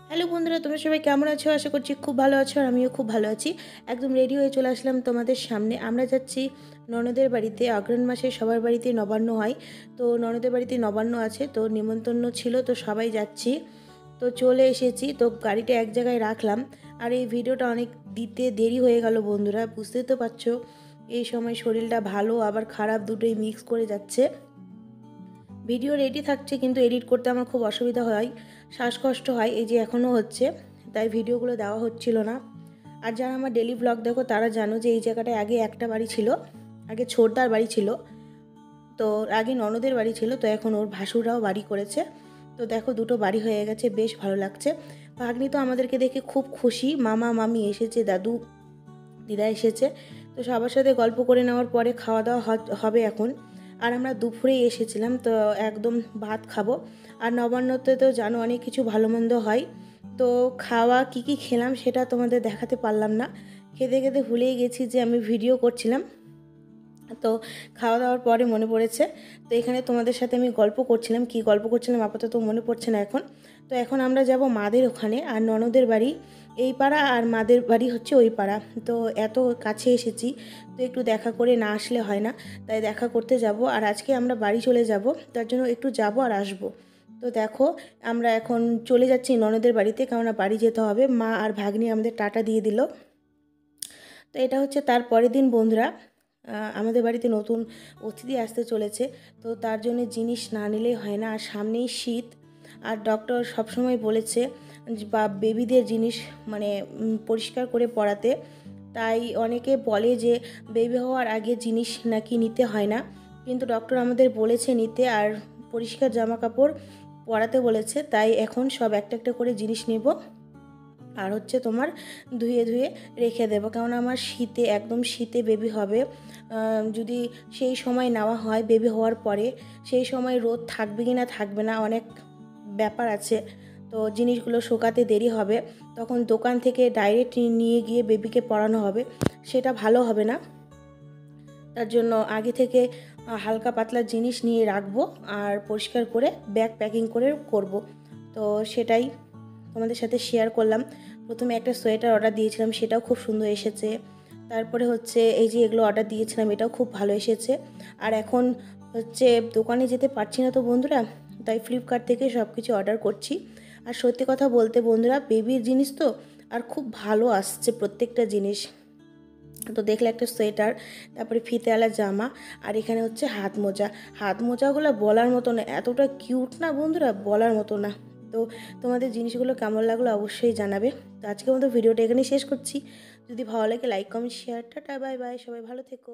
Hello বন্ধুরা, তোমরা সবাই কেমন আছো? আশা করছি খুব ভালো আছো আর আমিও খুব ভালো আছি। একদম রেডি হয়ে চলে আসলাম তোমাদের সামনে। আমরা যাচ্ছি ননদের বাড়িতে। অগ্রহায়ণ মাসে সবার বাড়িতে নবান্ন হয়, তো ননদের বাড়িতে নবান্ন আছে, তো নিমন্ত্রণ ছিল, তো সবাই যাচ্ছি। তো চলে এসেছি, তো গাড়িটা এক জায়গায় রাখলাম। আর এই ভিডিওটা অনেক দিতে দেরি হয়ে গেল বন্ধুরা, বুঝতেই তো পারছো। এই সময় শরীরটা ভালো আবার খারাপ দুটোই মিক্স করে যাচ্ছে। ভিডিও রেডি থাকছে কিন্তু এডিট করতে আমার খুব অসুবিধা হয়, শ্বাসকষ্ট হয়, এই যে এখনও হচ্ছে, তাই ভিডিওগুলো দেওয়া হচ্ছিল না। আর যারা আমার ডেলি ব্লগ দেখো তারা জানো যে এই জায়গাটায় আগে একটা বাড়ি ছিল, আগে ছোটদার বাড়ি ছিল, তো আগে ননদের বাড়ি ছিল, তো এখন ওর ভাসুররাও বাড়ি করেছে। তো দেখো দুটো বাড়ি হয়ে গেছে, বেশ ভালো লাগছে। ভাগ্নি তো আমাদেরকে দেখে খুব খুশি, মামা মামি এসেছে, দাদু দিদা এসেছে। তো সবার সাথে গল্প করে নেওয়ার পরে খাওয়া দাওয়া হবে এখন। আর আমরা দুপুরেই এসেছিলাম, তো একদম ভাত খাবো। আর নবান্নতে তো জানো অনেক কিছু ভালো মন্দ হয়, তো খাওয়া কী কী খেলাম সেটা তোমাদের দেখাতে পারলাম না। খেতে খেতে ভুলেই গেছি যে আমি ভিডিও করছিলাম। তো খাওয়া দাওয়ার পরে মনে পড়েছে, তো এখানে তোমাদের সাথে আমি গল্প করছিলাম, কি গল্প করছিলাম আপাতত মনে পড়ছে না এখন। তো এখন আমরা যাব মাদের ওখানে, আর ননদের বাড়ি এই পাড়া আর মাদের বাড়ি হচ্ছে ওই পাড়া। তো এত কাছে এসেছি, তো একটু দেখা করে না আসলে হয় না, তাই দেখা করতে যাব। আর আজকে আমরা বাড়ি চলে যাব, তার জন্য একটু যাব আর আসব। তো দেখো আমরা এখন চলে যাচ্ছি ননদের বাড়িতে, কেননা বাড়ি যেতে হবে। মা আর ভাগ্নি আমাদের টাটা দিয়ে দিল। তো এটা হচ্ছে তার পরের দিন বন্ধুরা। আমাদের বাড়িতে নতুন অতিথি আসতে চলেছে, তো তার জন্য জিনিস না নিলেই হয় না। আর সামনেই শীত, আর ডক্টর সবসময় বলেছে বা বেবিদের জিনিস মানে পরিষ্কার করে পরাতে। তাই অনেকে বলে যে বেবি হওয়ার আগে জিনিস নাকি নিতে হয় না, কিন্তু ডক্টর আমাদের বলেছে নিতে, আর পরিষ্কার জামা কাপড় পরাতে বলেছে। তাই এখন সব একটা একটা করে জিনিস নেব, আর হচ্ছে তোমার ধুয়ে ধুয়ে রেখে দেবো, কারণ আমার শীতে একদম শীতে বেবি হবে। যদি সেই সময় নেওয়া হয় বেবি হওয়ার পরে, সেই সময় রোদ থাকবে কি না থাকবে না অনেক ব্যাপার আছে, তো জিনিসগুলো শুকাতে দেরি হবে। তখন দোকান থেকে ডাইরেক্ট নিয়ে গিয়ে বেবিকে পরানো হবে, সেটা ভালো হবে না। তার জন্য আগে থেকে হালকা পাতলা জিনিস নিয়ে রাখবো, আর পরিষ্কার করে ব্যাগ প্যাকিং করে করব। তো সেটাই তোমাদের সাথে শেয়ার করলাম। প্রথমে একটা সোয়েটার অর্ডার দিয়েছিলাম, সেটাও খুব সুন্দর এসেছে। তারপরে হচ্ছে এই যে এগুলো অর্ডার দিয়েছিলাম, এটাও খুব ভালো এসেছে। আর এখন হচ্ছে দোকানে যেতে পারছি না তো বন্ধুরা, তাই ফ্লিপকার্ট থেকে সব কিছু অর্ডার করছি। আর সত্যি কথা বলতে বন্ধুরা, বেবির জিনিস তো আর খুব ভালো আসছে প্রত্যেকটা জিনিস। তো দেখলে একটা সোয়েটার, তারপরে ফিতেওয়ালা জামা, আর এখানে হচ্ছে হাত মোজা। হাত মোজাগুলো বলার মতো না, এতটা কিউট না বন্ধুরা, বলার মতো না। তো তোমাদের জিনিসগুলো কেমন লাগলো অবশ্যই জানাবে। তো আজকের মতো ভিডিওটা এখানেই শেষ করছি। যদি ভালো লাগে like comment share, tata bye bye, সবাই ভালো থেকো।